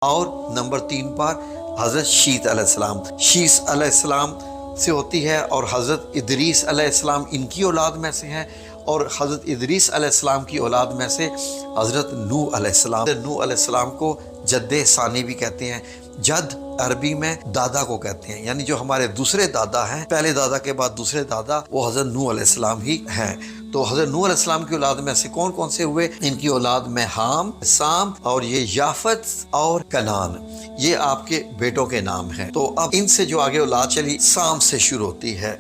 اور نمبر 3 پر حضرت شیت علیہ السلام، شیس علیہ السلام سے ہوتی ہے، اور حضرت ادریس علیہ السلام ان کی اولاد میں سے ہیں، اور حضرت ادریس علیہ السلام کی اولاد میں سے حضرت نوح علیہ السلام، نوح علیہ السلام کو جد ثانی بھی کہتے ہیں۔ جد عربی میں دادا کو کہتے ہیں، یعنی جو ہمارے دوسرے دادا ہیں، پہلے دادا کے بعد دوسرے دادا، وہ حضرت نوح علیہ السلام ہی ہیں۔ تو حضرت نوح علیہ السلام کی اولاد میں سے کون کون سے ہوئے؟ ان کی اولاد میں حام، سام، اور یہ یافت اور کنان، یہ آپ کے بیٹوں کے نام ہیں۔ تو اب ان سے جو آگے اولاد چلی سام سے شروع ہوتی ہے۔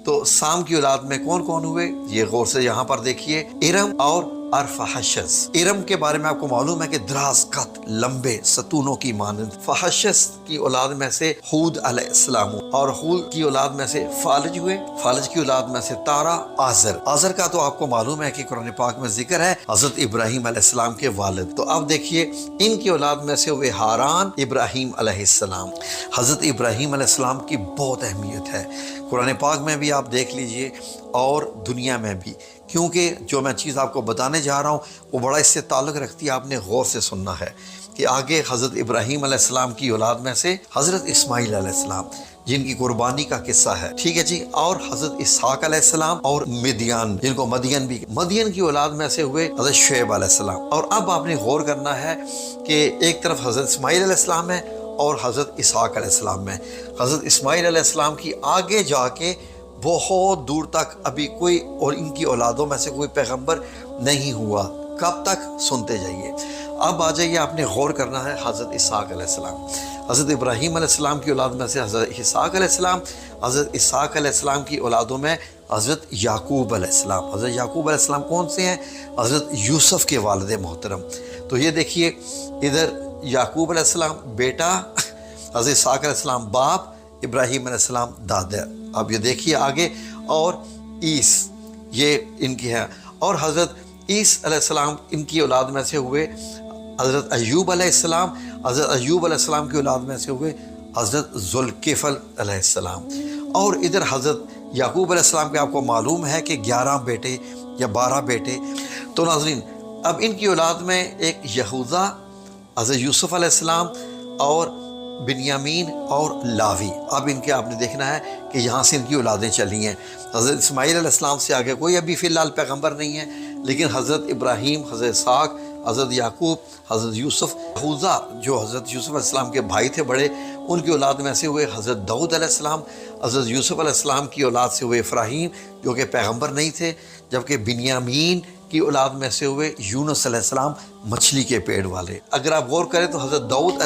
تو سام کی اولاد میں کون کون ہوئے؟ یہ غور سے یہاں پر دیکھیے، ارم اور ارفحشس۔ ارم کے بارے میں آپ کو معلوم ہے کہ دراز قد، لمبے ستونوں کی مانند۔ فحشس کی اولاد میں سے ہود علیہ السلام، اور ہود کی اولاد میں سے فالج ہوئے، فالج کی اولاد میں سے تارا، آزر۔ آزر کا تو آپ کو معلوم ہے کہ قرآن پاک میں ذکر ہے، حضرت ابراہیم علیہ السلام کے والد۔ تو اب دیکھیے ان کی اولاد میں سے ہوئے ہاران، ابراہیم علیہ السلام۔ حضرت ابراہیم علیہ السلام کی بہت اہمیت ہے، قرآن پاک میں بھی آپ دیکھ لیجئے اور دنیا میں بھی، کیونکہ جو میں چیز آپ کو بتانے جا رہا ہوں وہ بڑا اس سے تعلق رکھتی ہے، آپ نے غور سے سننا ہے کہ آگے حضرت ابراہیم علیہ السلام کی اولاد میں سے حضرت اسماعیل علیہ السلام، جن کی قربانی کا قصہ ہے، ٹھیک ہے جی، اور حضرت اسحاق علیہ السلام، اور مدین، جن کو مدین بھی، مدین کی اولاد میں سے ہوئے حضرت شعیب علیہ السلام۔ اور اب آپ نے غور کرنا ہے کہ ایک طرف حضرت اسماعیل علیہ السلام ہے اور حضرت اسحاق علیہ السلام میں۔ حضرت اسماعیل علیہ السلام کی آگے جا کے بہت دور تک ابھی کوئی اور ان کی اولادوں میں سے کوئی پیغمبر نہیں ہوا۔ کب تک؟ سنتے جائیے۔ اب آ جائیے، آپ نے غور کرنا ہے حضرت اسحاق علیہ السلام۔ حضرت ابراہیم علیہ السلام کی اولاد میں سے حضرت اسحاق علیہ السلام، حضرت اسحاق علیہ السلام کی اولادوں میں حضرت یعقوب علیہ السلام۔ حضرت یعقوب علیہ السلام کون سے ہیں؟ حضرت یوسف کے والد محترم۔ تو یہ دیکھیے، ادھر یعقوب علیہ السلام بیٹا، حضرت اسحاق علیہ السلام باپ، ابراہیم علیہ السلام دادا۔ اب یہ دیکھیے آگے، اور عیس یہ ان کی ہے، اور حضرت عیس علیہ السلام ان کی اولاد میں سے ہوئے حضرت ایوب علیہ السلام۔ حضرت ایوب علیہ السلام کی اولاد میں سے ہوئے حضرت ذوالکفل علیہ السلام۔ اور ادھر حضرت یعقوب علیہ السلام کے آپ کو معلوم ہے کہ 11 بیٹے یا 12 بیٹے۔ تو ناظرین، اب ان کی اولاد میں ایک یہوذا، حضرت یوسف علیہ السلام، اور بنیامین اور لاوی۔ اب ان کے آپ نے دیکھنا ہے کہ یہاں سے ان کی اولادیں چلی ہیں۔ حضرت اسماعیل علیہ السلام سے آگے کوئی ابھی فی الحال پیغمبر نہیں ہے، لیکن حضرت ابراہیم، حضرت اسحاق، حضرت یعقوب، حضرت یوسف، یہوذا جو حضرت یوسف علیہ السلام کے بھائی تھے بڑے، ان کی اولاد میں سے ہوئے حضرت داؤد علیہ السلام۔ حضرت یوسف علیہ السلام کی اولاد سے ہوئے ابراہیم، جو کہ پیغمبر نہیں تھے، جبکہ بنیامین کی اولاد میں سے ہوئے یونس علیہ السلام، مچھلی کے پیڑ والے۔ اگر آپ غور کریں تو حضرت داؤد علیہ